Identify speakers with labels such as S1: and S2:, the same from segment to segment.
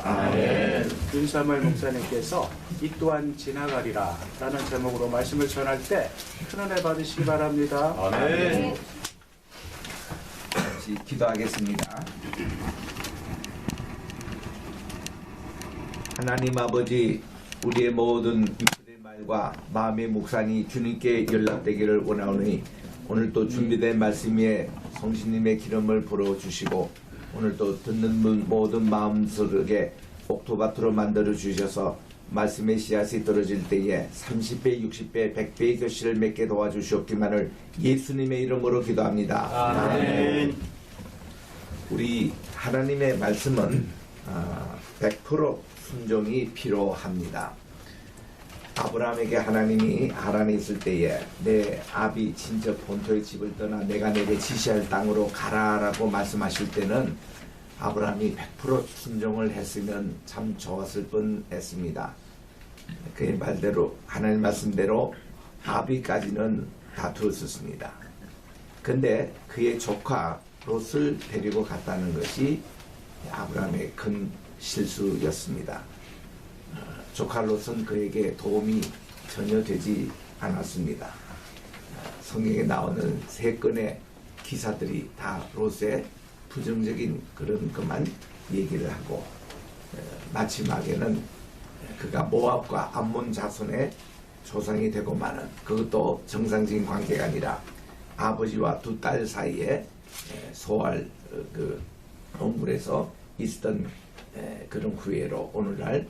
S1: 아멘. 윤사물 목사님께서 이 또한 지나가리라 라는 제목으로 말씀을 전할 때 큰 은혜 받으시기 바랍니다.
S2: 아멘.
S3: 같이 기도하겠습니다. 하나님 아버지, 우리의 모든 입술의 말과 마음의 묵상이 주님께 연락되기를 원하오니 오늘 또 준비된 말씀 위에 성신님의 기름을 부어주시고 오늘 또 듣는 모든 마음속에 옥토밭으로 만들어 주셔서 말씀의 씨앗이 떨어질 때에 30배, 60배, 100배의 결실을 맺게 도와주시옵기만을 예수님의 이름으로 기도합니다.
S2: 아멘.
S3: 우리 하나님의 말씀은 100% 순종이 필요합니다. 아브라함에게 하나님이 하란에 있을 때에 내 아비 친척 본토의 집을 떠나 내가 내게 지시할 땅으로 가라라고 말씀하실 때는 아브라함이 100% 순종을 했으면 참 좋았을 뻔했습니다. 그의 말대로 하나님 말씀대로 아비까지는 다투었습니다. 근데 그의 조카 롯을 데리고 갔다는 것이 아브라함의 큰 실수였습니다. 조카 롯은 그에게 도움이 전혀 되지 않았습니다. 성경에 나오는 3건의 기사들이 다 롯의 부정적인 그런 것만 얘기를 하고 마지막에는 그가 모압과 암몬 자손의 조상이 되고만은 그것도 정상적인 관계가 아니라 아버지와 두 딸 사이에 소알 그 동굴에서 있었던 그런 후회로 오늘날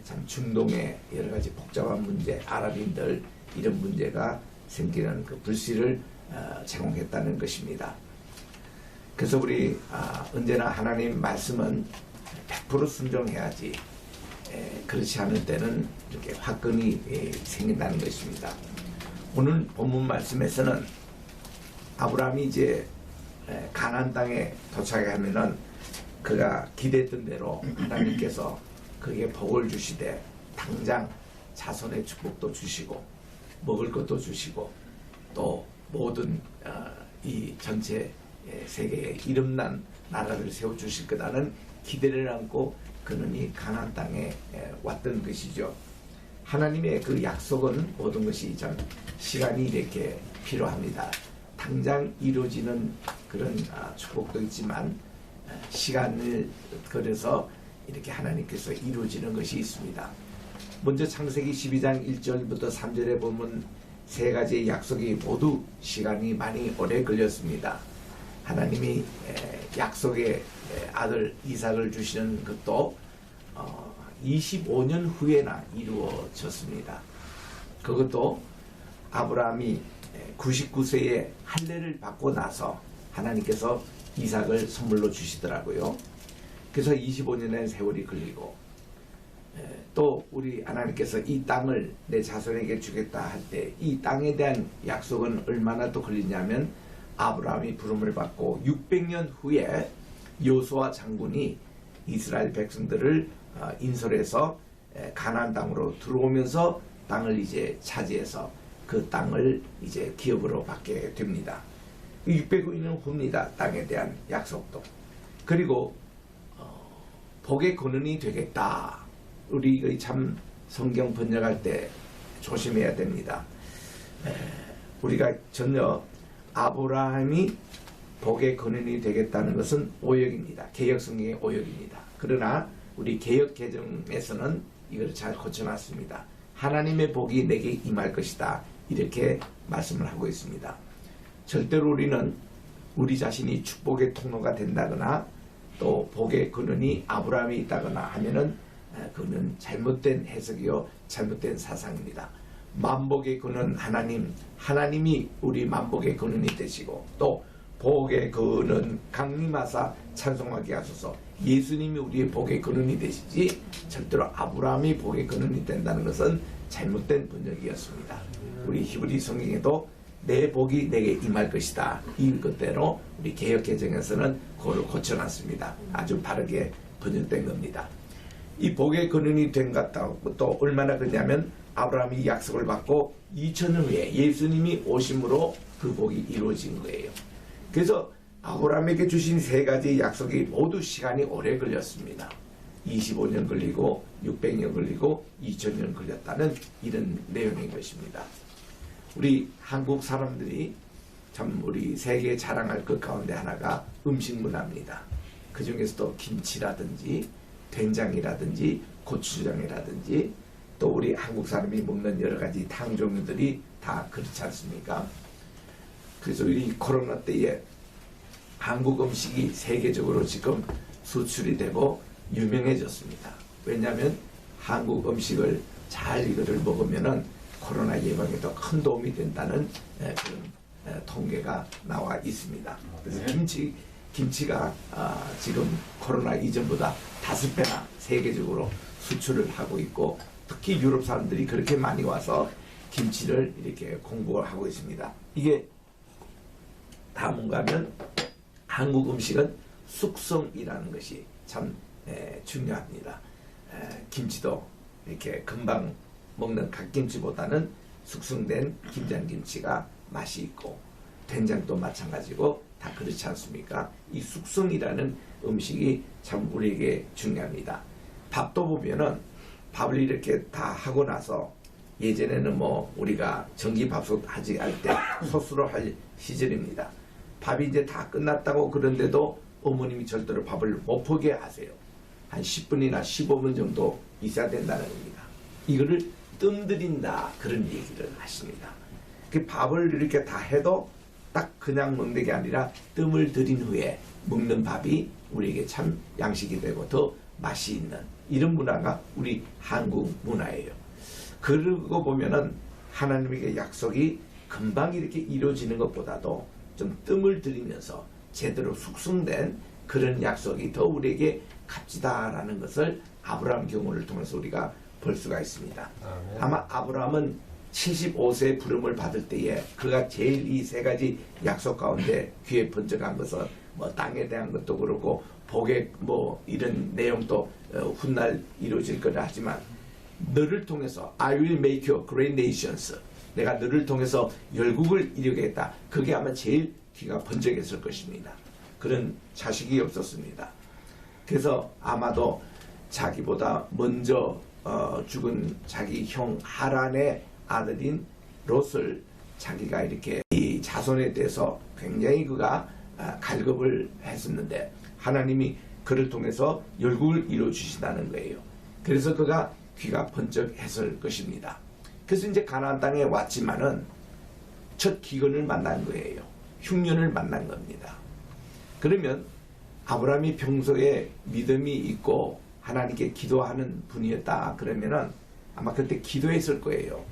S3: 참 중동의 여러 가지 복잡한 문제, 아랍인들 이런 문제가 생기는 그 불씨를 제공했다는 것입니다. 그래서 우리 언제나 하나님 말씀은 100% 순종해야지 그렇지 않을 때는 이렇게 화끈이 생긴다는 것입니다. 오늘 본문 말씀에서는 아브라함이 이제 가나안 땅에 도착하면은 그가 기대했던 대로 하나님께서 그에게 복을 주시되 당장 자손의 축복도 주시고 먹을 것도 주시고 또 모든 이 전체 세계에 이름난 나라를 세워주실 거라는 기대를 안고 그는 이 가나안 땅에 왔던 것이죠. 하나님의 그 약속은 모든 것이 참 시간이 이렇게 필요합니다. 당장 이루어지는 그런 축복도 있지만 시간을 걸어서 이렇게 하나님께서 이루어지는 것이 있습니다. 먼저 창세기 12장 1절부터 3절에 보면 3가지의 약속이 모두 시간이 많이 오래 걸렸습니다. 하나님이 약속의 아들 이삭을 주시는 것도 25년 후에나 이루어졌습니다. 그것도 아브라함이 99세에 할례를 받고 나서 하나님께서 이삭을 선물로 주시더라고요. 그래서 25년의 세월이 걸리고 또 우리 하나님께서 이 땅을 내 자손에게 주겠다 할 때 이 땅에 대한 약속은 얼마나 또 걸리냐면 아브라함이 부름을 받고 600년 후에 여호수아 장군이 이스라엘 백성들을 인솔해서 가나안 땅으로 들어오면서 땅을 이제 차지해서 그 땅을 이제 기업으로 받게 됩니다. 600년 후입니다. 땅에 대한 약속도. 그리고 복의 근원이 되겠다. 우리 참 성경 번역할 때 조심해야 됩니다. 우리가 전혀 아브라함이 복의 근원이 되겠다는 것은 오역입니다. 개혁성경의 오역입니다. 그러나 우리 개혁개정에서는 이걸 잘 고쳐놨습니다. 하나님의 복이 내게 임할 것이다. 이렇게 말씀을 하고 있습니다. 절대로 우리는 우리 자신이 축복의 통로가 된다거나 또 복의 근원이 아브라함이 있다거나 하면은 그는 잘못된 해석이요 잘못된 사상입니다. 만복의 근원 하나님이 우리 만복의 근원이 되시고 또 복의 근원 강림하사 찬송하게 하소서. 예수님이 우리의 복의 근원이 되시지 절대로 아브라함이 복의 근원이 된다는 것은 잘못된 번역이었습니다. 우리 히브리 성경에도 내 복이 내게 임할 것이다. 이것대로 우리 개혁개정에서는 그걸 고쳐놨습니다. 아주 바르게 번역된 겁니다. 이 복의 근원이 된 것 같다고 또 얼마나 그러냐면 아브라함이 약속을 받고 2000년 후에 예수님이 오심으로 그 복이 이루어진 거예요. 그래서 아브라함에게 주신 세 가지 약속이 모두 시간이 오래 걸렸습니다. 25년 걸리고 600년 걸리고 2000년 걸렸다는 이런 내용인 것입니다. 우리 한국 사람들이 참 우리 세계에 자랑할 것 가운데 하나가 음식 문화입니다. 그 중에서도 김치라든지 된장이라든지 고추장이라든지 또 우리 한국 사람이 먹는 여러 가지 탕 종류들이 다 그렇지 않습니까? 그래서 이 코로나 때에 한국 음식이 세계적으로 지금 수출이 되고 유명해졌습니다. 왜냐하면 한국 음식을 잘 이거를 먹으면은 코로나 예방에도 큰 도움이 된다는 그런 통계가 나와 있습니다. 그래서 김치가 지금 코로나 이전보다 5배나 세계적으로 수출을 하고 있고 특히 유럽 사람들이 그렇게 많이 와서 김치를 이렇게 공부를 하고 있습니다. 이게 다 뭔가 하면 한국 음식은 숙성이라는 것이 참 중요합니다. 김치도 이렇게 금방 먹는 갓김치보다는 숙성된 김장김치가 맛이 있고 된장도 마찬가지고 다 그렇지 않습니까? 이 숙성이라는 음식이 참 우리에게 중요합니다. 밥도 보면은 밥을 이렇게 다 하고 나서 예전에는 뭐 우리가 전기밥솥 하지 할 때 소스로 할 시절입니다. 밥이 이제 다 끝났다고 그런데도 어머님이 절대로 밥을 못 포게 하세요. 한 10분이나 15분 정도 있어야 된다는 겁니다. 이거를 뜸 들인다 그런 얘기를 하십니다. 그 밥을 이렇게 다 해도 딱 그냥 먹는 게 아니라 뜸을 들인 후에 먹는 밥이 우리에게 참 양식이 되고 더 맛이 있는 이런 문화가 우리 한국 문화예요. 그러고 보면은 하나님에게 약속이 금방 이렇게 이루어지는 것보다도 좀 뜸을 들이면서 제대로 숙성된 그런 약속이 더 우리에게 값지다라는 것을 아브라함 경우를 통해서 우리가 볼 수가 있습니다. 아마 아브라함은 75세의 부름을 받을 때에 그가 제일 이 세 가지 약속 가운데 귀에 번쩍한 것은 뭐 땅에 대한 것도 그렇고 복의 뭐 이런 내용도 훗날 이루어질 거라 하지만 너를 통해서 I will make you great nations 내가 너를 통해서 열국을 이루겠다. 그게 아마 제일 귀가 번쩍했을 것입니다. 그런 자식이 없었습니다. 그래서 아마도 자기보다 먼저 죽은 자기 형 하란의 아들인 롯을 자기가 이렇게 이 자손에 대해서 굉장히 그가 갈급을 했었는데 하나님이 그를 통해서 열국을 이루어 주신다는 거예요. 그래서 그가 귀가 번쩍했을 것입니다. 그래서 이제 가나안 땅에 왔지만은 첫 기근을 만난 거예요. 흉년을 만난 겁니다. 그러면 아브라함이 평소에 믿음이 있고 하나님께 기도하는 분이었다 그러면은 아마 그때 기도했을 거예요.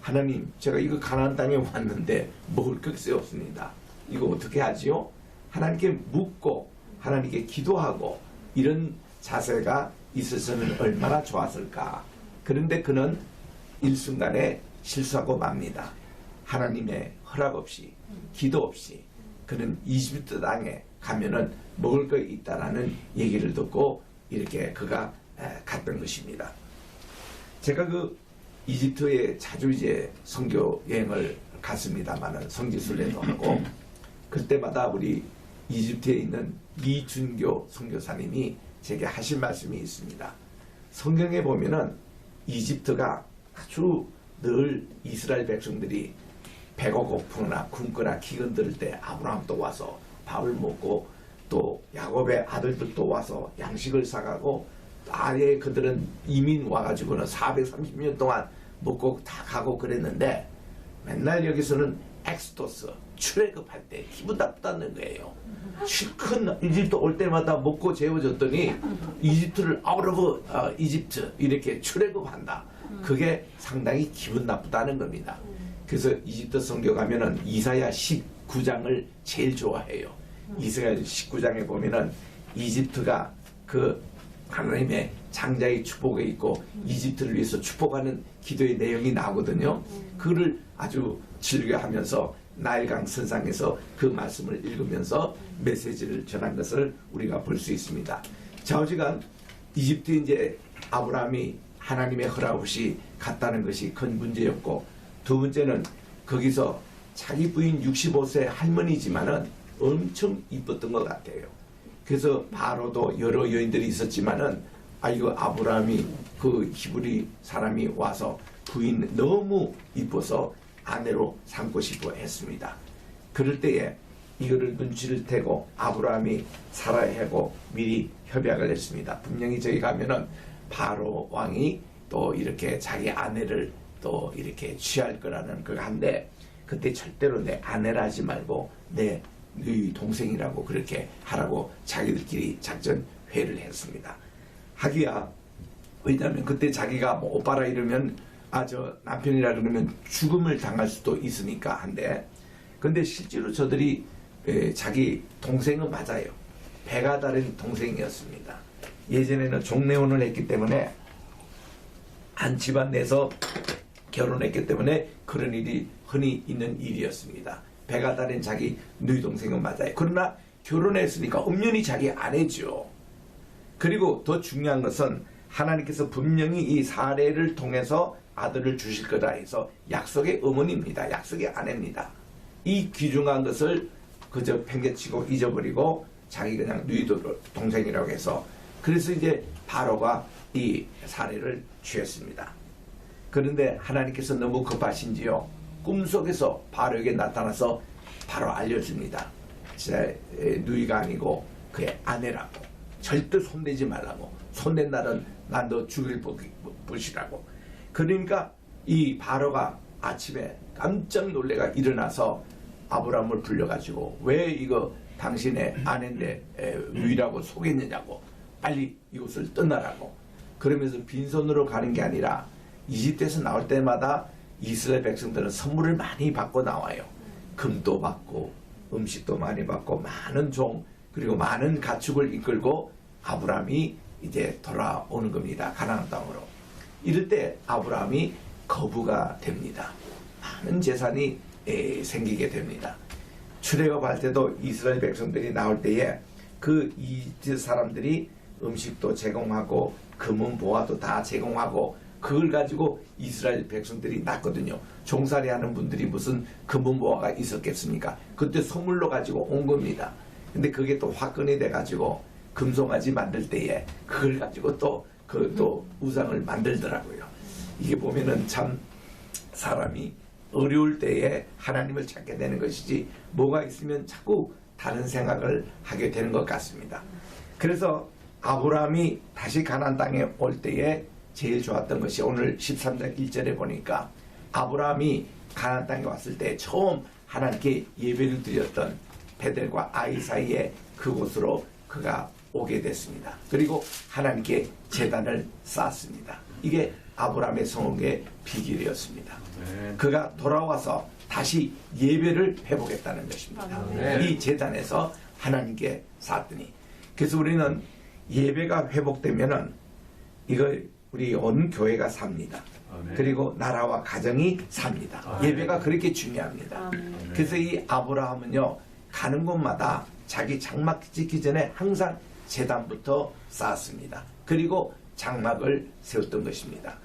S3: 하나님, 제가 이거 가나안 땅에 왔는데 먹을 것이 없습니다. 이거 어떻게 하지요? 하나님께 묻고 하나님께 기도하고 이런 자세가 있었으면 얼마나 좋았을까. 그런데 그는 일순간에 실수하고 맙니다. 하나님의 허락 없이 기도 없이 그는 이집트 땅에 가면은 먹을 거 있다라는 얘기를 듣고 이렇게 그가 갔던 것입니다. 제가 그 이집트에 자주 이제 선교 여행을 갔습니다만은 성지순례도 하고 그때마다 우리 이집트에 있는 이준교 선교사님이 제게 하신 말씀이 있습니다. 성경에 보면은 이집트가 아주 늘 이스라엘 백성들이 배가 고프거나 굶거나 기근 들을 때 아브라함도 와서 밥을 먹고 또 야곱의 아들들도 와서 양식을 사가고 아예 그들은 이민 와가지고는 430년 동안 먹고 다 가고 그랬는데 맨날 여기서는 엑스토스 출애굽할 때 기분 나쁘다는 거예요. 큰 이집트 올 때마다 먹고 재워줬더니 이집트를 아웃 오브 이집트 이렇게 출애굽한다. 그게 상당히 기분 나쁘다는 겁니다. 그래서 이집트 선교 가면은 이사야 19장을 제일 좋아해요. 이사야 19장에 보면은 이집트가 그 하나님의 장자의 축복에 있고 이집트를 위해서 축복하는 기도의 내용이 나오거든요. 그를 아주 즐겨하면서 나일강 선상에서 그 말씀을 읽으면서 메시지를 전한 것을 우리가 볼 수 있습니다. 좌우지간 이집트에 이제 아브라함이 하나님의 허락 없이 갔다는 것이 큰 문제였고 두 번째는 거기서 자기 부인 65세 할머니지만은 엄청 이뻤던 것 같아요. 그래서 바로도 여러 여인들이 있었지만은 이거 아브라함이 그 히브리 사람이 와서 부인 너무 이뻐서 아내로 삼고 싶어 했습니다. 그럴 때에 이거를 눈치를 태고 아브라함이 사라하고 미리 협약을 했습니다. 분명히 저희 가면은 바로 왕이 또 이렇게 자기 아내를 또 이렇게 취할 거라는 그거 한데, 그때 절대로 내 아내라 하지 말고 내 네 동생이라고 그렇게 하라고 자기들끼리 작전 회의를 했습니다. 하기야, 왜냐하면 그때 자기가 뭐 오빠라 이러면 저 남편이라 그러면 죽음을 당할 수도 있으니까 한데, 근데 실제로 저들이 자기 동생은 맞아요. 배가 다른 동생이었습니다. 예전에는 종례혼을 했기 때문에 한 집안 내서 결혼했기 때문에 그런 일이 흔히 있는 일이었습니다. 배가 다른 자기 누이 동생은 맞아요. 그러나 결혼했으니까 엄연히 자기 아내죠. 그리고 더 중요한 것은 하나님께서 분명히 이 사례를 통해서 아들을 주실 거다 해서 약속의 어머니입니다. 약속의 아내입니다. 이 귀중한 것을 그저 팽개치고 잊어버리고 자기 그냥 누이 동생이라고 해서, 그래서 이제 바로가 이 사례를 취했습니다. 그런데 하나님께서 너무 급하신지요, 꿈속에서 바로에게 나타나서 바로 알려줍니다. 제 누이가 아니고 그의 아내라고, 절대 손대지 말라고, 손댄 날은 난 너 죽일 것이라고. 그러니까 이 바로가 아침에 깜짝 놀래가 일어나서 아브라함을 불러가지고 왜 이거 당신의 아내인데 누이라고 속였느냐고, 빨리 이곳을 떠나라고. 그러면서 빈손으로 가는 게 아니라 이집트에서 나올 때마다 이스라엘 백성들은 선물을 많이 받고 나와요. 금도 받고 음식도 많이 받고 많은 종 그리고 많은 가축을 이끌고 아브라함이 이제 돌아오는 겁니다. 가나안 땅으로. 이럴 때 아브라함이 거부가 됩니다. 많은 재산이 생기게 됩니다. 출애굽할 때도 이스라엘 백성들이 나올 때에 그 이집트 사람들이 음식도 제공하고 금은 보화도 다 제공하고 그걸 가지고 이스라엘 백성들이 났거든요. 종살이 하는 분들이 무슨 금은 보화가 있었겠습니까? 그때 선물로 가지고 온 겁니다. 근데 그게 또 화근이 돼가지고 금송아지 만들 때에 그걸 가지고 또 우상을 만들더라고요. 이게 보면은 참 사람이 어려울 때에 하나님을 찾게 되는 것이지, 뭐가 있으면 자꾸 다른 생각을 하게 되는 것 같습니다. 그래서 아브라함이 다시 가나안 땅에 올 때에 제일 좋았던 것이 오늘 13장 1절에 보니까 아브라함이 가나안 땅에 왔을 때 처음 하나님께 예배를 드렸던 베델과 아이 사이에 그곳으로 그가 오게 됐습니다. 그리고 하나님께 제단을 쌓았습니다. 이게 아브라함의 성공의 비결이었습니다. 그가 돌아와서 다시 예배를 해보겠다는 것입니다. 이 제단에서 하나님께 쌓았더니, 그래서 우리는 예배가 회복되면은 이걸 우리 온 교회가 삽니다. 그리고 나라와 가정이 삽니다. 예배가 그렇게 중요합니다. 그래서 이 아브라함은요, 가는 곳마다 자기 장막 짓기 전에 항상 제단부터 쌓았습니다. 그리고 장막을 세웠던 것입니다.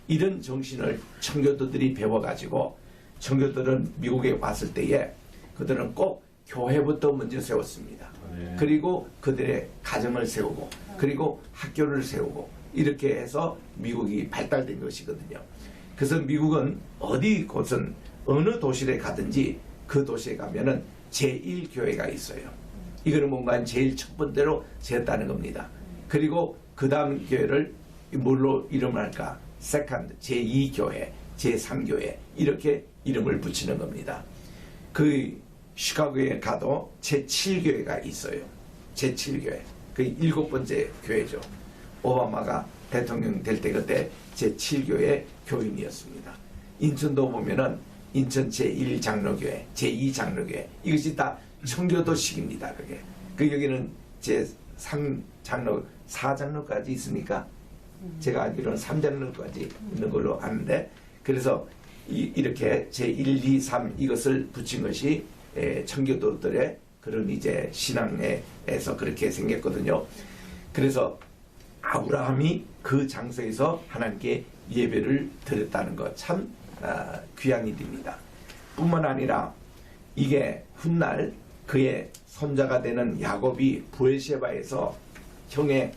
S3: 이런 정신을 청교도들이 배워가지고, 청교도들은 미국에 왔을 때에 그들은 꼭 교회부터 먼저 세웠습니다. 그리고 그들의 가정을 세우고 그리고 학교를 세우고 이렇게 해서 미국이 발달된 것이거든요. 그래서 미국은 어디 곳은 어느 도시에 가든지 그 도시에 가면은 제1교회가 있어요. 이거는 뭔가 제일 첫 번째로 세웠다는 겁니다. 그리고 그 다음 교회를 뭘로 이름을 할까? 세컨드, 제2교회, 제3교회 이렇게 이름을 붙이는 겁니다. 그 시카고에 가도 제7교회가 있어요. 제7교회. 그 7번째 교회죠. 오바마가 대통령 될 때 그때 제7교회 교인이었습니다. 인천도 보면은 인천 제1장로교회, 제2장로교회 이것이 다 청교도식입니다. 그게. 그 여기는 제3장로, 4장로까지 있으니까 제가 알기로는 3장로까지 있는 걸로 아는데, 그래서 이렇게 제1, 2, 3 이것을 붙인 것이 청교도들의 그런 이제 신앙에서 그렇게 생겼거든요. 그래서 아브라함이 그 장소에서 하나님께 예배를 드렸다는 것 참 귀한 일입니다. 뿐만 아니라 이게 훗날 그의 손자가 되는 야곱이 부엘셰바에서 형의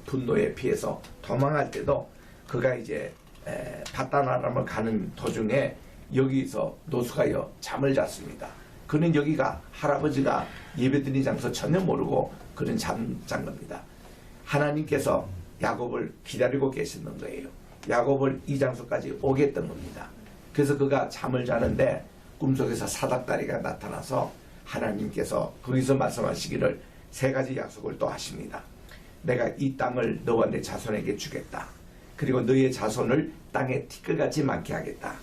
S3: 분노에 피해서 도망할 때도 그가 이제 바다나람을 가는 도중에 여기서 노숙하여 잠을 잤습니다. 그는 여기가 할아버지가 예배드린 장소 전혀 모르고 그는 잠 잔 겁니다. 하나님께서 야곱을 기다리고 계시는 거예요. 야곱을 이 장소까지 오게 했던 겁니다. 그래서 그가 잠을 자는데 꿈속에서 사닥다리가 나타나서 하나님께서 거기서 말씀하시기를 3가지 약속을 또 하십니다. 내가 이 땅을 너와 내 자손에게 주겠다. 그리고 너의 자손을 땅에 티끌같이 많게 하겠다.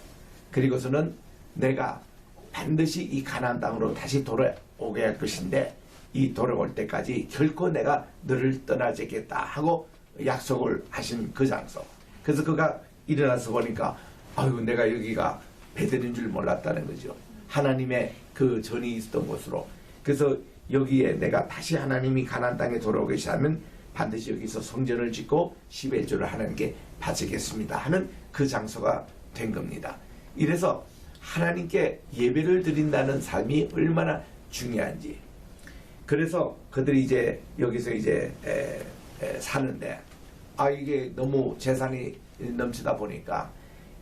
S3: 그리고서는 내가 반드시 이 가나안 땅으로 다시 돌아오게 할 것인데 이 돌아올 때까지 결코 내가 너를 떠나지 않겠다 하고 약속을 하신 그 장소. 그래서 그가 일어나서 보니까 아유 내가 여기가 베델인 줄 몰랐다는 거죠. 하나님의 그 전이 있었던 곳으로. 그래서 여기에 내가 다시 하나님이 가나안 땅에 돌아오게 하면 반드시 여기서 성전을 짓고 11조를 하나님께 바치겠습니다 하는 그 장소가 된 겁니다. 이래서 하나님께 예배를 드린다는 삶이 얼마나 중요한지. 그래서 그들이 이제 여기서 이제 사는데 이게 너무 재산이 넘치다 보니까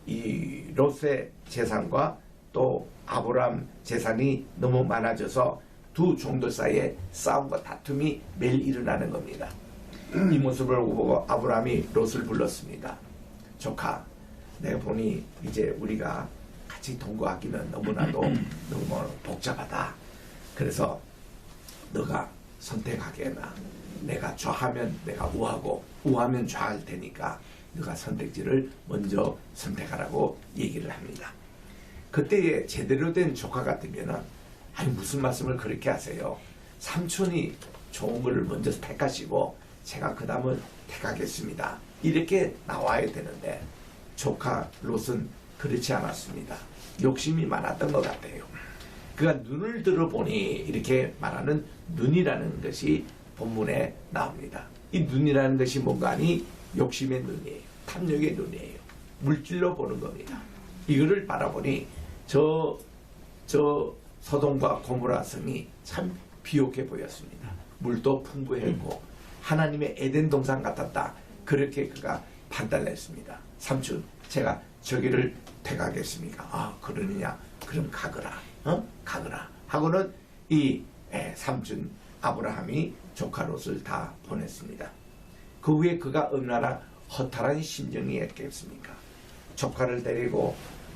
S3: 이 롯의 재산과 또 아브람 재산이 너무 많아져서 두 종들 사이에 싸움과 다툼이 매일 일어나는 겁니다. 이 모습을 보고 아브람이 롯을 불렀습니다. 조카, 내가 보니 이제 우리가 같이 동거하기는 너무나도 너무 복잡하다. 그래서 너가 선택하게나 내가 좌하면 내가 우하고 우하면 좌할 테니까 너가 선택지를 먼저 선택하라고 얘기를 합니다. 그때에 제대로 된 조카 같으면은 아니 무슨 말씀을 그렇게 하세요. 삼촌이 좋은 거를 먼저 택하시고 제가 그 다음은 택하겠습니다. 이렇게 나와야 되는데 조카 롯은 그렇지 않았습니다. 욕심이 많았던 것 같아요. 그가 눈을 들어보니 이렇게 말하는 눈이라는 것이 본문에 나옵니다. 이 눈이라는 것이 뭔가 하니 욕심의 눈이에요. 탐욕의 눈이에요. 물질로 보는 겁니다. 이거를 바라보니 저 소돔과 고모라 성이 참 비옥해 보였습니다. 물도 풍부했고 하나님의 에덴 동산 같았다. 그렇게 그가 판단했습니다. 삼촌, 제가 저기를 택하겠습니까? 그러느냐? 그럼 가거라. 가거라. 하고는 이 삼촌 아브라함이 조카 롯을 다 보냈습니다. 그 후에 그가 얼마나 허탈한 심정이었겠습니까? 조카를 데리고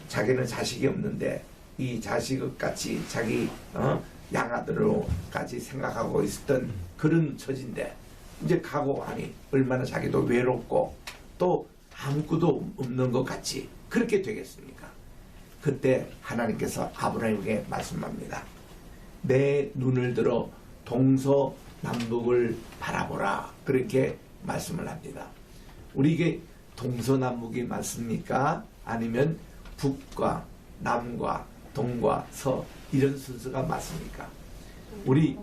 S3: 자기는 자식이 없는데 이 자식같이 자기 양아들로까지 생각하고 있었던 그런 처지인데 이제 가고 하니 얼마나 자기도 외롭고 또 아무것도 없는 것 같이 그렇게 되겠습니까? 그때 하나님께서 아브라함에게 말씀합니다. 내 눈을 들어 동서남북을 바라보라. 그렇게 말씀을 합니다. 우리에게 동서남북이 맞습니까? 아니면 북과 남과 동과 서 이런 순서가 맞습니까? 우리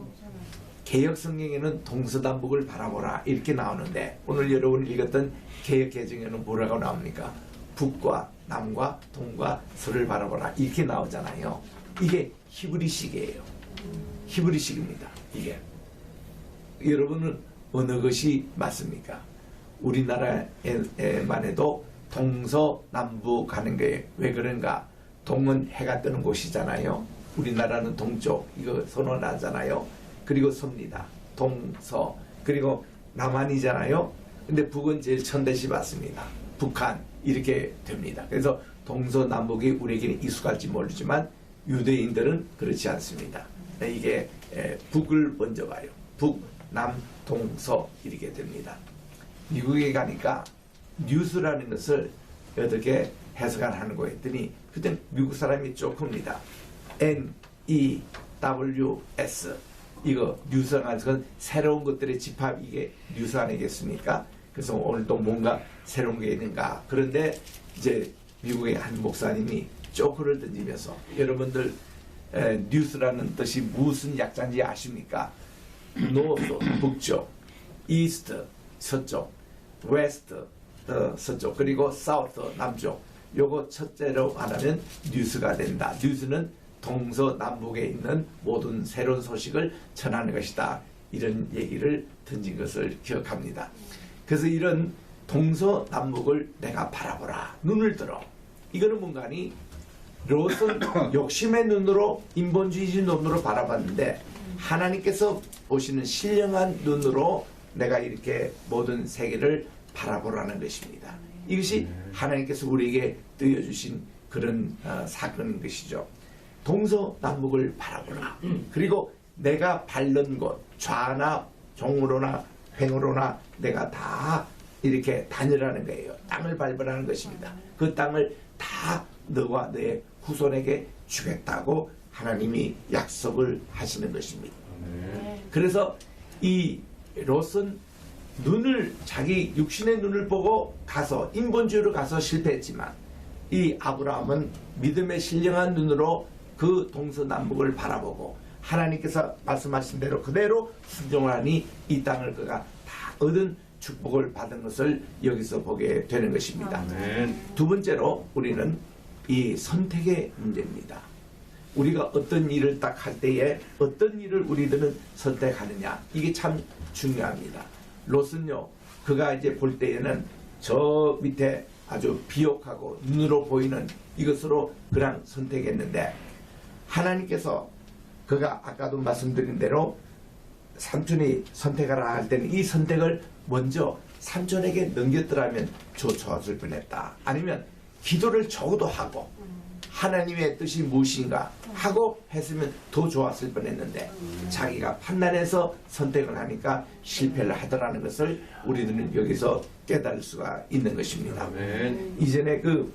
S3: 개혁성경에는 동서남북을 바라보라 이렇게 나오는데 오늘 여러분 읽었던 개혁개정에는 뭐라고 나옵니까? 북과 남과 동과 서를 바라보라 이렇게 나오잖아요. 이게 히브리식이에요. 히브리식입니다. 이게 여러분은 어느 것이 맞습니까? 우리나라에만 해도 동서남북 가는 게 왜 그런가? 동은 해가 뜨는 곳이잖아요. 우리나라는 동쪽 이거 선언하잖아요. 그리고 서입니다. 동서. 그리고 남한이잖아요. 근데 북은 제일 천대시 맞습니다. 북한 이렇게 됩니다. 그래서 동서남북이 우리에게는 익숙할지 모르지만 유대인들은 그렇지 않습니다. 이게 북을 먼저 봐요. 북, 남, 동, 서 이렇게 됩니다. 미국에 가니까 뉴스라는 것을 어떻게 해석하는 거 했더니 그때 미국 사람이 조금입니다. N-E-W-S 이거 뉴스라는 것은 새로운 것들의 집합 이게 뉴스 아니겠습니까? 그래서 오늘도 뭔가 새로운 게 있는가. 그런데 이제 미국의 한 목사님이 쪼크를 던지면서 여러분들 뉴스라는 뜻이 무슨 약자인지 아십니까? 노스 북쪽, 이스트 서쪽, 웨스트 서쪽 그리고 사우스 남쪽 요거 첫째로 말하면 뉴스가 된다. 뉴스는 동서남북에 있는 모든 새로운 소식을 전하는 것이다. 이런 얘기를 던진 것을 기억합니다. 그래서 이런 동서남북을 내가 바라보라. 눈을 들어. 이거는 뭔가 하니 롯은 욕심의 눈으로 인본주의적 눈으로 바라봤는데 하나님께서 보시는 신령한 눈으로 내가 이렇게 모든 세계를 바라보라는 것입니다. 이것이 하나님께서 우리에게 띄워주신 그런 사건인 것이죠. 동서남북을 바라보라. 그리고 내가 밟는 곳 좌나 종으로나 횡으로나 내가 다 이렇게 다니라는 거예요. 땅을 밟으라는 것입니다. 그 땅을 다 너와 너의 후손에게 주겠다고 하나님이 약속을 하시는 것입니다. 그래서 이 롯은 눈을 자기 육신의 눈을 보고 가서 인본주의로 가서 실패했지만 이 아브라함은 믿음의 신령한 눈으로 그 동서남북을 바라보고 하나님께서 말씀하신 대로 그대로 순종을 하니 이 땅을 그가 다 얻은 축복을 받은 것을 여기서 보게 되는 것입니다. 두 번째로 우리는 이 선택의 문제입니다. 우리가 어떤 일을 딱 할 때에 어떤 일을 우리들은 선택하느냐 이게 참 중요합니다. 롯은요 그가 이제 볼 때에는 저 밑에 아주 비옥하고 눈으로 보이는 이것으로 그냥 선택했는데 하나님께서 그가 아까도 말씀드린 대로 삼촌이 선택하라 할 때는 이 선택을 먼저 삼촌에게 넘겼더라면 좋았을 뻔했다. 아니면 기도를 적어도 하고 하나님의 뜻이 무엇인가 하고 했으면 더 좋았을 뻔했는데 자기가 판단해서 선택을 하니까 실패를 하더라는 것을 우리들은 여기서 깨달을 수가 있는 것입니다. 이전에 그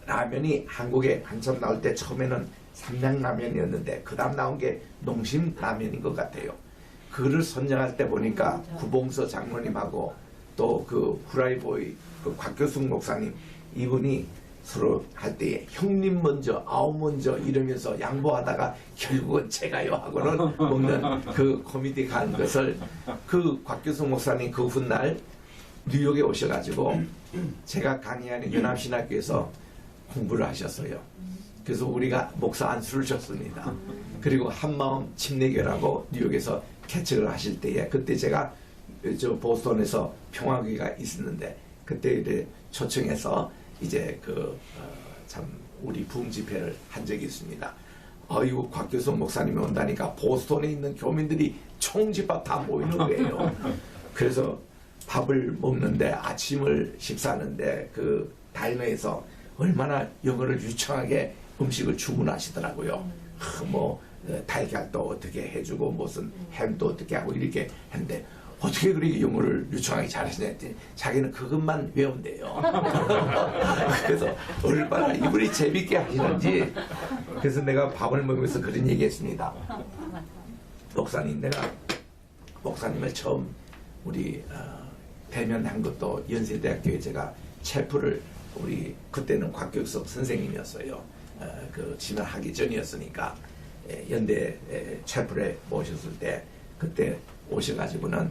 S3: 라면이 한국에 한참 나올 때 처음에는 삼양라면이었는데 그 다음 나온 게 농심라면인 것 같아요. 그를 선정할 때 보니까 구봉서 장로님하고 또 그 후라이보이 그 곽교숙 목사님 이분이 서로 할 때에 형님 먼저 아우 먼저 이러면서 양보하다가 결국은 제가요 하고는 먹는 그 코미디 간 것을 그 곽교숙 목사님 그 훗날 뉴욕에 오셔가지고 제가 강의하는 연합신학교에서 공부를 하셨어요. 그래서 우리가 목사 안수를 줬습니다. 그리고 한마음 침례교라고 뉴욕에서 개척을 하실 때에 그때 제가 저 보스턴에서 평화교회가 있었는데 그때 이제 초청해서 이제 참 우리 부흥 집회를 한 적이 있습니다. 이거 곽교숙 목사님이 온다니까 보스턴에 있는 교민들이 총집합 다 모이는 거예요. 그래서 밥을 먹는데 아침을 식사하는데 그 다이너에서 얼마나 영어를 유창하게 음식을 주문하시더라고요. 달걀도 어떻게 해주고 무슨 햄도 어떻게 하고 이렇게 했는데 어떻게 그렇게 영어를 유창하게 잘하시냐 했더니 자기는 그것만 외운대요. 그래서 얼마나 이분이 재밌게 하시는지 그래서 내가 밥을 먹으면서 그런 얘기 했습니다. 목사님 내가 목사님을 처음 우리 대면한 것도 연세대학교에 제가 체프를 우리 그때는 곽교숙 선생님이었어요. 그 진학하기 전이었으니까 연대 체프에 모셨을 때 그때 오셔가지고는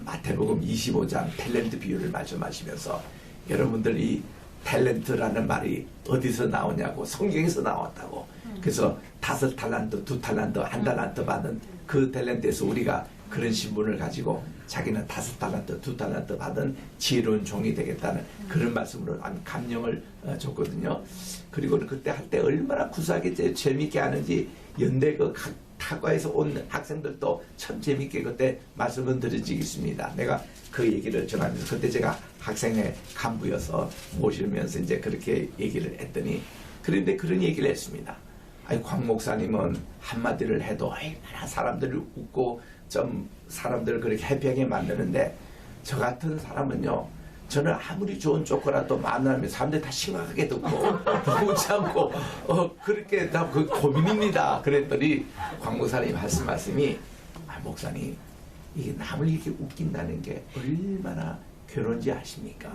S3: 마태복음 25장 탤런트 비유를 말씀하시면서 여러분들 이 탤런트라는 말이 어디서 나오냐고 성경에서 나왔다고 그래서 5달란트, 2달란트, 1달란트 받은 그 탤런트에서 우리가 그런 신분을 가지고 자기는 5달란트, 2달란트 받은 지혜로운 종이 되겠다는 그런 말씀으로 감명을 줬거든요. 그리고 그때 할 때 얼마나 구수하게 재미있게 하는지 연대 그 각 타과에서 온 학생들도 참 재미있게 그때 말씀을 드린 적이 있습니다. 내가 그 얘기를 전하면서 그때 제가 학생회 간부여서 모시면서 이제 그렇게 얘기를 했더니 그런데 그런 얘기를 했습니다. 아니 곽 목사님은 한마디를 해도 얼마나 사람들을 웃고 좀 사람들을 그렇게 해피하게 만드는데 저 같은 사람은요 저는 아무리 좋은 조커라도 만나면 사람들이 다 심각하게 듣고 웃지 않고 그렇게 다 그 고민입니다. 그랬더니 곽 목사님 말씀이 목사님 이게 남을 이렇게 웃긴다는 게 얼마나 괴로운지 아십니까?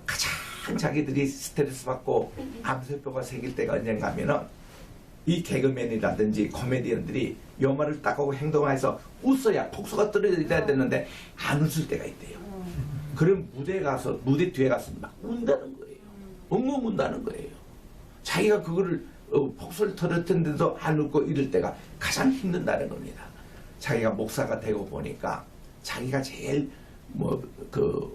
S3: 가장 자기들이 스트레스 받고 암세포가 생길 때가 언젠가 하면은 이 개그맨이라든지 코미디언들이 요 말을 딱 하고 행동해서 웃어야 폭소가 떨어져야 되는데 안 웃을 때가 있대요. 그럼 무대 뒤에 가서 막 운다는 거예요. 엉엉 운다는 거예요. 자기가 그거를 폭소를 털었는데도 안 웃고 이럴 때가 가장 힘든다는 겁니다. 자기가 목사가 되고 보니까 자기가 제일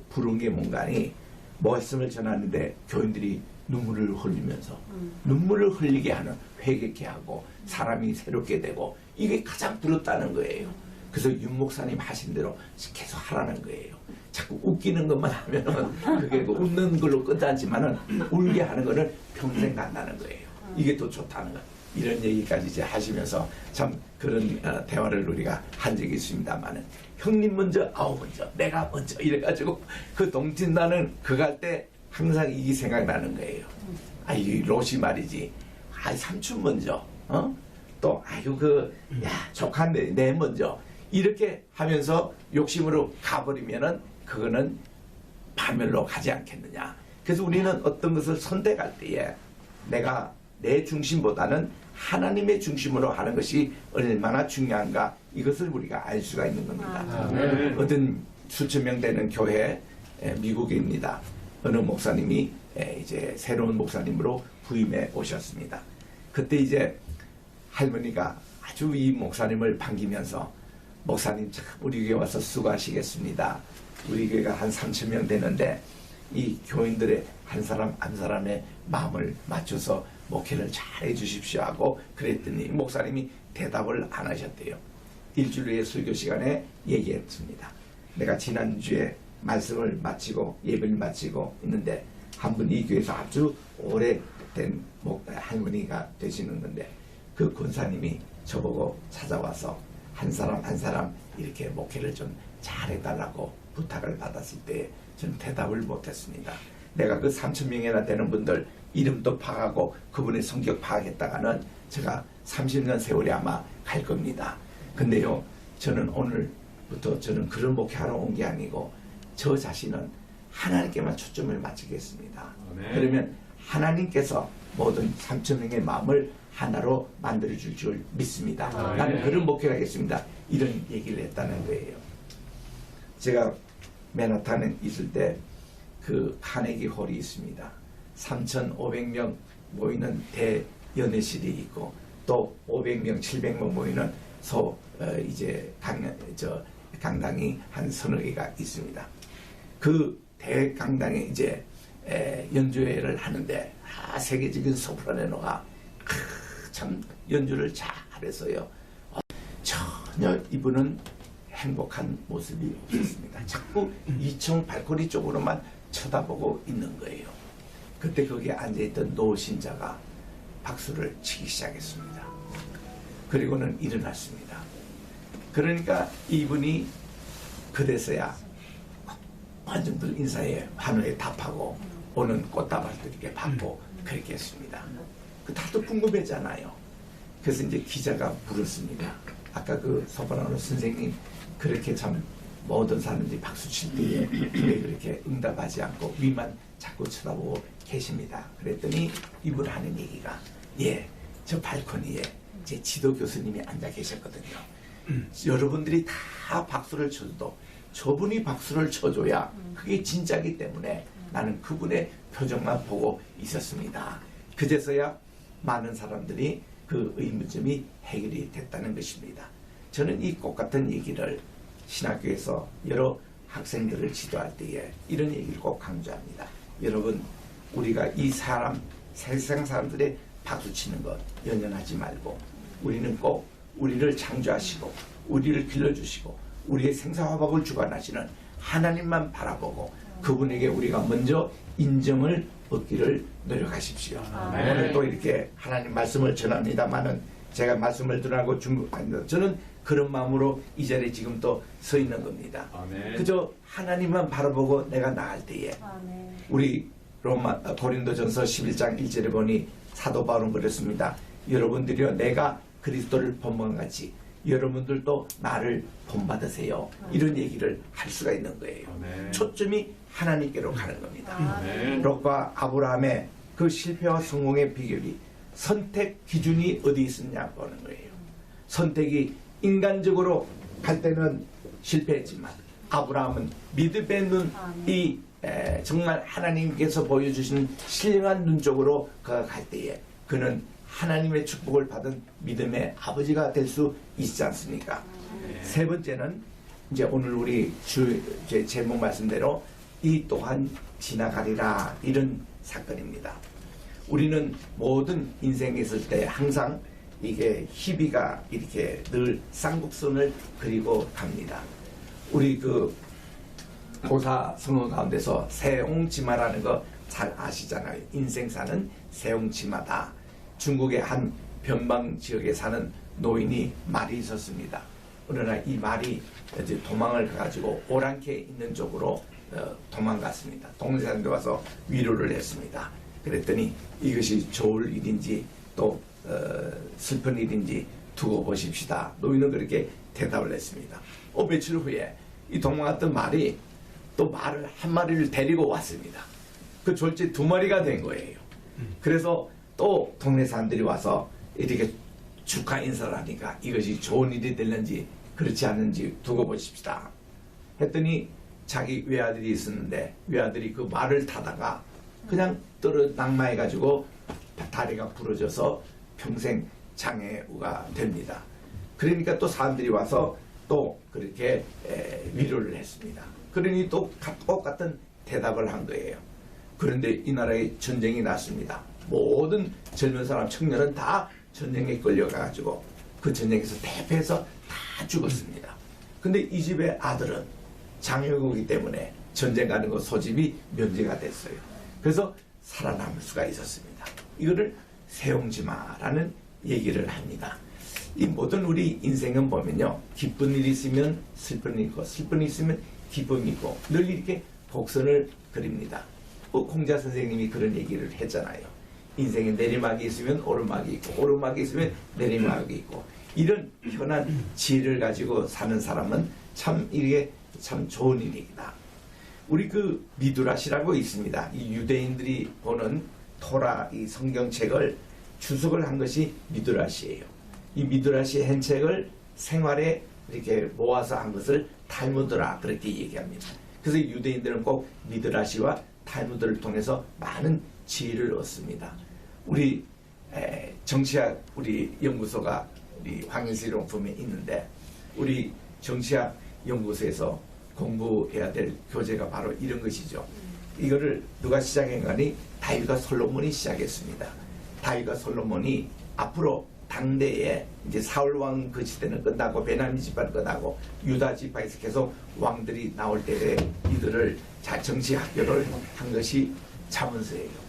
S3: 부른 게 뭔가니 말씀을 전하는데 교인들이 눈물을 흘리면서 눈물을 흘리게 하는, 회개케 하고 사람이 새롭게 되고, 이게 가장 부럽다는 거예요. 그래서 윤 목사님 하신 대로 계속 하라는 거예요. 자꾸 웃기는 것만 하면은 그게 웃는 걸로 끝나지만은 울게 하는 거는 평생 간다는 거예요. 이게 더 좋다는 거. 이런 얘기까지 이제 하시면서 참 그런 대화를 우리가 한 적이 있습니다만은, 형님 먼저, 아우 먼저, 내가 먼저 이래가지고 그 동진나는 그거 할 때 항상 이 생각나는 거예요. 이 로시 말이지. 삼촌 먼저, 또 조카인데 내 먼저, 이렇게 하면서 욕심으로 가버리면은 그거는 파멸로 가지 않겠느냐. 그래서 우리는 어떤 것을 선택할 때에 내가 내 중심보다는 하나님의 중심으로 하는 것이 얼마나 중요한가, 이것을 우리가 알 수가 있는 겁니다. 어떤 수천 명 되는 교회, 미국입니다. 어느 목사님이 이제 새로운 목사님으로 부임해 오셨습니다. 그때 이제 할머니가 아주 이 목사님을 반기면서, 목사님 참 우리 교회 와서 수고하시겠습니다. 우리 교회가 한 3천 명 되는데 이 교인들의 한 사람 한 사람의 마음을 맞춰서 목회를 잘 해주십시오 하고 그랬더니 목사님이 대답을 안 하셨대요. 일주일 후에 설교 시간에 얘기했습니다. 내가 지난주에 말씀을 마치고 예배를 마치고 있는데 한 분 이 교회에서 아주 오래된 할머니가 되시는 건데, 그 권사님이 저보고 찾아와서 한 사람 한 사람 이렇게 목회를 좀 잘해달라고 부탁을 받았을 때 저는 대답을 못했습니다. 내가 그 3천 명이나 되는 분들 이름도 파악하고 그분의 성격 파악했다가는 제가 30년 세월이 아마 갈 겁니다. 근데요, 저는 오늘부터 저는 그런 목회하러 온 게 아니고 저 자신은 하나님께만 초점을 맞추겠습니다. 그러면 하나님께서 모든 3천 명의 마음을 하나로 만들어줄 줄 믿습니다. 나는 그런 목회를 하겠습니다. 이런 얘기를 했다는 거예요. 제가 맨하탄에 있을 때 그 카네기 홀이 있습니다. 3,500명 모이는 대연회실이 있고 또 500명, 700명 모이는 강당이 한 서너 개가 있습니다. 그 대강당에 이제 연주회를 하는데 세계적인 소프라노가 참 연주를 잘해서요. 전혀 이분은 행복한 모습이 없었습니다. 자꾸 2층 발코니 쪽으로만 쳐다보고 있는 거예요. 그때 거기에 앉아있던 노신자가 박수를 치기 시작했습니다. 그리고는 일어났습니다. 그러니까 이분이 그래서야 관중들 인사에 환호에 답하고 오는 꽃다발들 이렇게 받고 그렇게 했습니다. 다들 궁금했잖아요. 그래서 이제 기자가 물었습니다. 아까 그 소프라노 선생님 그렇게 참 모든 사람들이 박수 칠 때에 왜 그렇게 응답하지 않고 위만 자꾸 쳐다보고 계십니다. 그랬더니 이분 하는 얘기가, 저 발코니에 제 지도 교수님이 앉아 계셨거든요. 여러분들이 다 박수를 쳐도 저분이 박수를 쳐줘야 그게 진짜기 때문에 나는 그분의 표정만 보고 있었습니다. 그제서야 많은 사람들이 그 의문점이 해결이 됐다는 것입니다. 저는 이 똑같은 얘기를 신학교에서 여러 학생들을 지도할 때에 이런 얘기를 꼭 강조합니다. 여러분, 우리가 이 세상 사람들의 박수치는 것 연연하지 말고, 우리는 꼭 우리를 창조하시고 우리를 길러주시고 우리의 생사화복을 주관하시는 하나님만 바라보고 그분에게 우리가 먼저 인정을 얻기를 노력하십시오. 오늘 또 이렇게 하나님 말씀을 전합니다마는 제가 말씀을 들어가고 저는 그런 마음으로 이 자리에 지금 또 서 있는 겁니다. 그저 하나님만 바라보고 내가 나갈 때에 우리 고린도전서 11장 1절에 보니 사도 바울은 그랬습니다. 여러분들이요, 내가 그리스도를 본것 같이 여러분들도 나를 본받으세요. 이런 얘기를 할 수가 있는 거예요. 초점이 하나님께로 가는 겁니다. 롯과 아브라함의 그 실패와 성공의 비결이 선택 기준이 어디 있었냐 보는 거예요. 선택이 인간적으로 갈 때는 실패했지만 아브라함은 믿음의 눈이 정말 하나님께서 보여주신 신령한 눈 쪽으로 그가 갈 때에 그는 하나님의 축복을 받은 믿음의 아버지가 될 수 있지 않습니까? 세 번째는 이제 오늘 우리 제 제목 말씀대로 이 또한 지나가리라 이런 사건입니다. 우리는 모든 인생에 있을 때 항상 이게 희비가 이렇게 늘 쌍곡선을 그리고 갑니다. 우리 그 고사 성어 가운데서 세옹지마라는 거 잘 아시잖아요. 인생사는 세옹지마다. 중국의 한 변방 지역에 사는 노인이 말이 있었습니다. 어느 날 이 말이 이제 도망을 가지고 오랑캐 있는 쪽으로 도망갔습니다. 동네 사람들 와서 위로를 했습니다. 그랬더니 이것이 좋을 일인지 또 슬픈 일인지 두고 보십시다. 노인은 그렇게 대답을 했습니다. 며칠 후에 이 도망갔던 말이 또 말을 한 마리를 데리고 왔습니다. 그 졸지 두 마리가 된 거예요. 그래서 또 동네 사람들이 와서 이렇게 축하 인사를 하니까 이것이 좋은 일이 됐는지 그렇지 않은지 두고 보십시다. 했더니 자기 외아들이 있었는데 외아들이 그 말을 타다가 그냥 낙마해가지고 다리가 부러져서 평생 장애우가 됩니다. 그러니까 또 사람들이 와서 또 그렇게 위로를 했습니다. 그러니 또 똑같은 대답을 한 거예요. 그런데 이 나라에 전쟁이 났습니다. 모든 젊은 사람 청년은 다 전쟁에 끌려가가지고 그 전쟁에서 대패해서 다 죽었습니다. 근데 이 집의 아들은 장애우이기 때문에 전쟁 가는 거 소집이 면제가 됐어요. 그래서 살아남을 수가 있었습니다. 이거를 세옹지마라는 얘기를 합니다. 이 모든 우리 인생은 보면요, 기쁜 일이 있으면 슬픈 일이 있고 슬픈 일이 있으면 기쁨이 있고 늘 이렇게 곡선을 그립니다. 공자 선생님이 그런 얘기를 했잖아요. 인생에 내리막이 있으면 오르막이 있고 오르막이 있으면 내리막이 있고 이런 현한 지혜를 가지고 사는 사람은 참 이게 참 좋은 일이다. 우리 그 미드라시라고 있습니다. 이 유대인들이 보는 토라 이 성경책을 주석을 한 것이 미드라시예요. 이 미드라시 한 책을 생활에 이렇게 모아서 한 것을 탈무드라 그렇게 얘기합니다. 그래서 유대인들은 꼭 미드라시와 탈무드를 통해서 많은 지혜를 얻습니다. 우리 정치학 우리 연구소가 우리 황인수용품에 있는데 우리 정치학 연구소에서 공부해야 될 교재가 바로 이런 것이죠. 이거를 누가 시작했가니 다윗과 솔로몬이 시작했습니다. 다윗과 솔로몬이 앞으로 당대에 이제 사울 왕 그 시대는 끝나고 베냐민 지파는 끝나고 유다 지파에서 계속 왕들이 나올 때에 이들을 정치 학교를 한 것이 잠언서예요.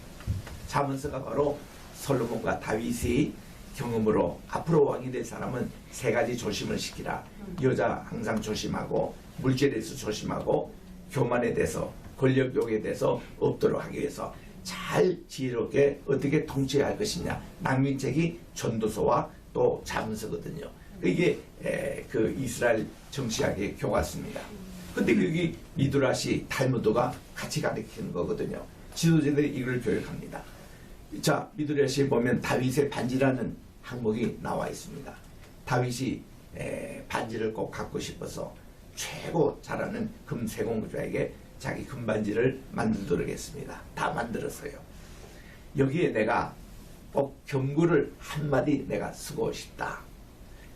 S3: 잠언서가 바로 솔로몬과 다윗의 경험으로 앞으로 왕이 될 사람은 세 가지 조심을 시키라. 여자 항상 조심하고 물질에서 조심하고 교만에 대해서 권력욕에 대해서 없도록 하기 위해서 잘 지혜롭게 어떻게 통치해야 할 것이냐. 낭민책이 전도서와 또 잠언서거든요. 이게 그 이스라엘 정치학의 교과서입니다. 근데 여기 미드라시 탈무드가 같이 가르치는 거거든요. 지도자들이 이걸 교육합니다. 자, 미드라시에 보면 다윗의 반지라는 항목이 나와 있습니다. 다윗이 반지를 꼭 갖고 싶어서 최고 잘하는 금세공주에게 자기 금반지를 만들도록 했습니다. 다 만들었어요. 여기에 내가 꼭 경구를 한마디 내가 쓰고 싶다.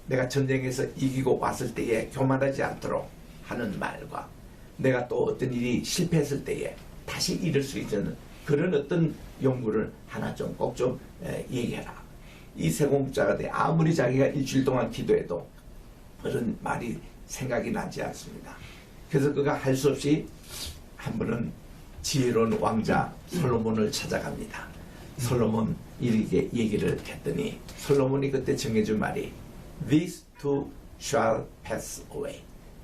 S3: 내가 전쟁에서 이기고 왔을 때에 교만하지 않도록 하는 말과 내가 또 어떤 일이 실패했을 때에 다시 이룰 수 있는 그런 어떤 연구를 하나 좀 꼭 좀 얘기해라. 이 세공자가 돼 아무리 자기가 일주일 동안 기도해도 그런 말이 생각이 나지 않습니다. 그래서 그가 할 수 없이 한 번은 지혜로운 왕자 솔로몬을 찾아갑니다. 솔로몬 이렇게 얘기를 했더니 솔로몬이 그때 정해준 말이 These two shall pass away.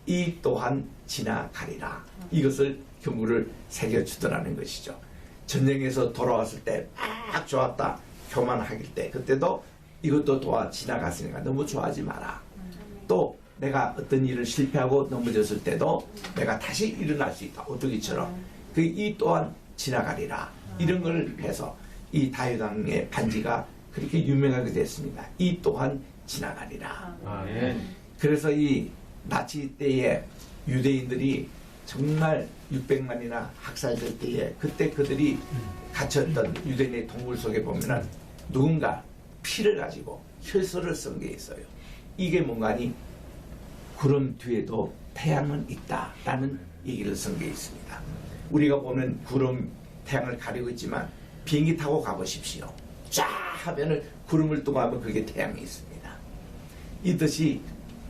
S3: 이 또한 지나가리라. 이것을 경고를 새겨주더라는 것이죠. 전쟁에서 돌아왔을 때 막 좋았다. 교만하길 때 그때도 이것도 도와 지나갔으니까 너무 좋아하지 마라. 또 내가 어떤 일을 실패하고 넘어졌을 때도 내가 다시 일어날 수 있다. 오뚜기처럼. 그 이 또한 지나가리라. 이런 걸 해서 이 다윗 왕의 반지가 그렇게 유명하게 됐습니다. 이 또한 지나가리라. 그래서 이 나치 때에 유대인들이 정말 600만이나 학살될 때에 그때 그들이 갇혔던 유대인의 동굴 속에 보면은 누군가 피를 가지고 혈서를 쓴 게 있어요. 이게 뭔가니 구름 뒤에도 태양은 있다라는 얘기를 쓴 게 있습니다. 우리가 보면 구름 태양을 가리고 있지만 비행기 타고 가보십시오. 쫙 하면은 구름을 뚱하면 그게 태양이 있습니다. 이 뜻이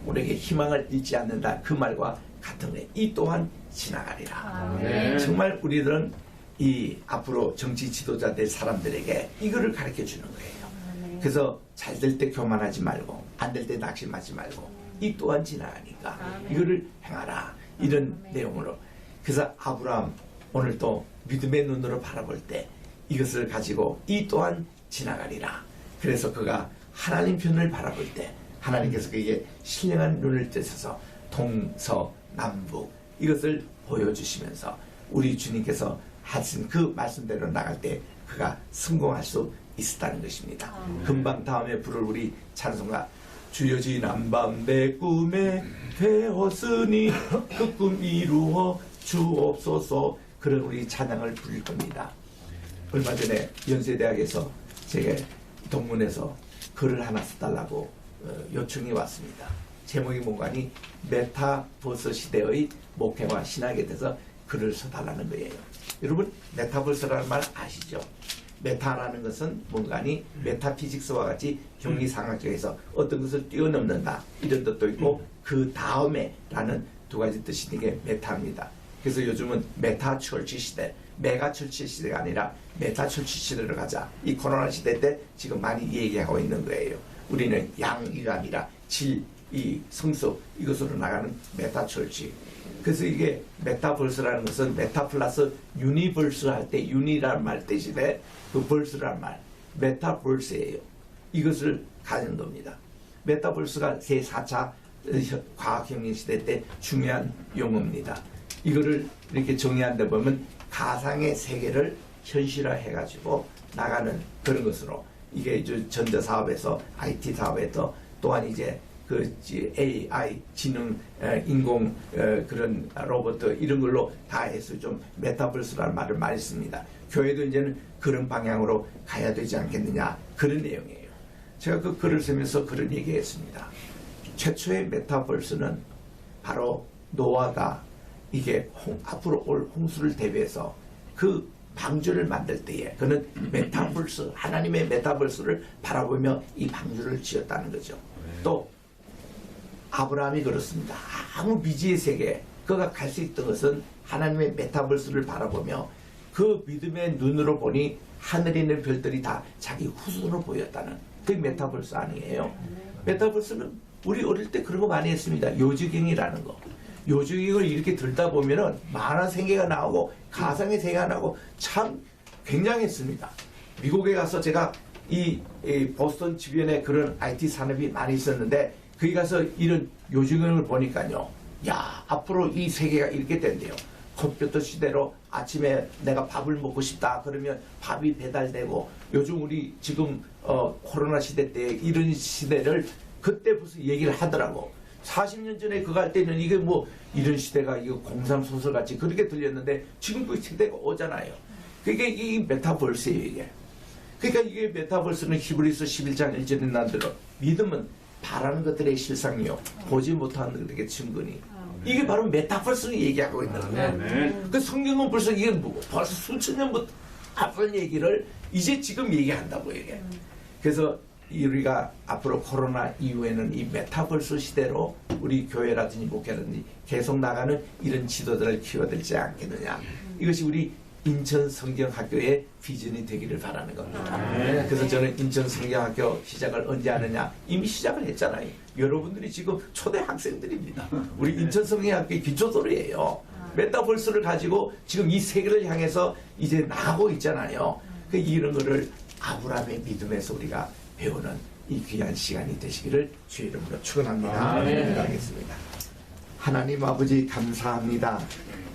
S3: 우리에게 희망을 잃지 않는다 그 말과 같은 거예요. 이 또한 지나가리라. 정말 우리들은 이 앞으로 정치 지도자 될 사람들에게 이거를 가르쳐 주는 거예요. 그래서 잘 될 때 교만하지 말고 안 될 때 낙심하지 말고 이 또한 지나가니까 이거를 행하라 이런 내용으로. 그래서 아브라함 오늘 또 믿음의 눈으로 바라볼 때 이것을 가지고 이 또한 지나가리라. 그래서 그가 하나님 편을 바라볼 때 하나님께서 그에게 신령한 눈을 뜨셔서 동서남북 이것을 보여주시면서 우리 주님께서 하신 그 말씀대로 나갈 때 그가 성공할 수 있었다는 것입니다. 금방 다음에 부를 우리 찬송가 주여 지난밤 내 꿈에 되었으니 그 꿈 이루어 주옵소서 그런 우리 찬양을 부를 겁니다. 얼마 전에 연세대학에서 제게 동문에서 글을 하나 써달라고 요청이 왔습니다. 제목이 뭔가니 메타버스 시대의 목회와 신학에 대해서 글을 써달라는 거예요. 여러분 메타버스라는 말 아시죠? 메타라는 것은 뭔가니 메타피직스와 같이 경리상학적에서 어떤 것을 뛰어넘는다 이런 뜻도 있고 그 다음에 라는 두 가지 뜻이 있는 게 메타입니다. 그래서 요즘은 메타 철치 시대, 메가 철치 시대가 아니라 메타 철치 시대로 가자. 이 코로나 시대 때 지금 많이 얘기하고 있는 거예요. 우리는 양이가 아니라 질, 이 성수 이것으로 나가는 메타 철치. 그래서 이게 메타버스라는 것은 메타 플러스 유니버스 할 때 유니라는 말 대신에 그 벌스라는 말 메타버스예요. 이것을 가진 겁니다. 메타버스가 제4차 과학혁명 시대 때 중요한 용어입니다. 이거를 이렇게 정의한다 보면 가상의 세계를 현실화해가지고 나가는 그런 것으로 이게 전자사업에서 IT 사업에서 또한 이제 그 AI 지능 인공 그런 로봇 이런 걸로 다 해서 좀 메타버스라는 말을 많이 씁니다. 교회도 이제는 그런 방향으로 가야 되지 않겠느냐 그런 내용이에요. 제가 그 글을 쓰면서 그런 얘기했습니다. 최초의 메타버스는 바로 노아가 이게 앞으로 올 홍수를 대비해서 그 방주를 만들 때에 그는 메타버스 하나님의 메타버스를 바라보며 이 방주를 지었다는 거죠. 또 아브라함이 그렇습니다. 아무 미지의 세계 그가 갈 수 있던 것은 하나님의 메타버스를 바라보며 그 믿음의 눈으로 보니 하늘에 있는 별들이 다 자기 후손으로 보였다는 그 메타버스 아니에요. 메타버스는 우리 어릴 때 그런 거 많이 했습니다. 요지경이라는 거. 요지경을 이렇게 들다 보면은 만화 세계가 나오고 가상의 세계가 나오고 참 굉장했습니다. 미국에 가서 제가 이 보스턴 주변에 그런 IT 산업이 많이 있었는데 거기 가서 이런 요지경을 보니까요. 야, 앞으로 이 세계가 이렇게 된대요. 컴퓨터 시대로 아침에 내가 밥을 먹고 싶다 그러면 밥이 배달되고 요즘 우리 지금 코로나 시대 때 이런 시대를 그때 벌써 얘기를 하더라고. 40년 전에 그거 할 때는 이게 뭐 이런 시대가 이거 공상소설 같이 그렇게 들렸는데 지금 그 시대가 오잖아요. 그게 이 메타버스예요 이게. 그러니까 이게 메타버스는 히브리서 11장 1절에 난 대로 믿음은 바라는 것들의 실상이요 보지 못하는 것들의 증거니. 이게 바로 메타버스를 얘기하고 있는 거예요. 그 성경은 벌써 이게 벌써 수천 년부터 앞선 얘기를 이제 지금 얘기한다고 이게. 그래서 우리가 앞으로 코로나 이후에는 이 메타버스 시대로 우리 교회라든지 목회라든지 계속 나가는 이런 지도자를 키워야 되지 않겠느냐. 이것이 우리 인천 성경학교의 비전이 되기를 바라는 겁니다. 그래서 저는 인천 성경학교 시작을 언제 하느냐 이미 시작을 했잖아요. 여러분들이 지금 초대학생들입니다. 우리 인천 성경학교의 기초도로예요. 메타버스를 가지고 지금 이 세계를 향해서 이제 나가고 있잖아요. 이런 거를 아브라함의 믿음에서 우리가 배우는 이 귀한 시간이 되시기를 주의 이름으로 축원합니다. 기도하겠습니다. 하나님 아버지 감사합니다.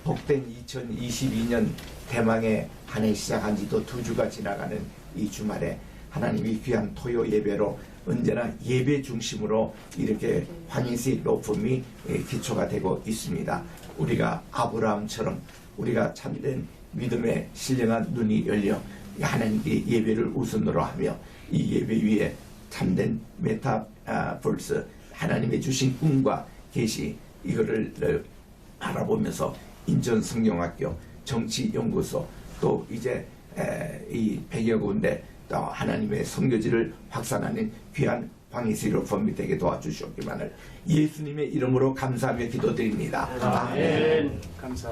S3: 복된 2022년 대망의 한 해 시작한 지도 2주가 지나가는 이 주말에 하나님이 귀한 토요 예배로 언제나 예배 중심으로 이렇게 환희시 로품이 기초가 되고 있습니다. 우리가 아브라함처럼 우리가 참된 믿음의 신령한 눈이 열려 하나님께 예배를 우선으로 하며 이 예배 위에 참된 메타볼스 하나님의 주신 꿈과 계시 이거를 알아보면서 인천성경학교 정치연구소 또 이제 이 100여 군데 또 하나님의 선교지를 확산하는 귀한 황희슬 펌이 되게 도와주시기만을 예수님의 이름으로 감사하며 기도드립니다.
S1: 아멘. 감사.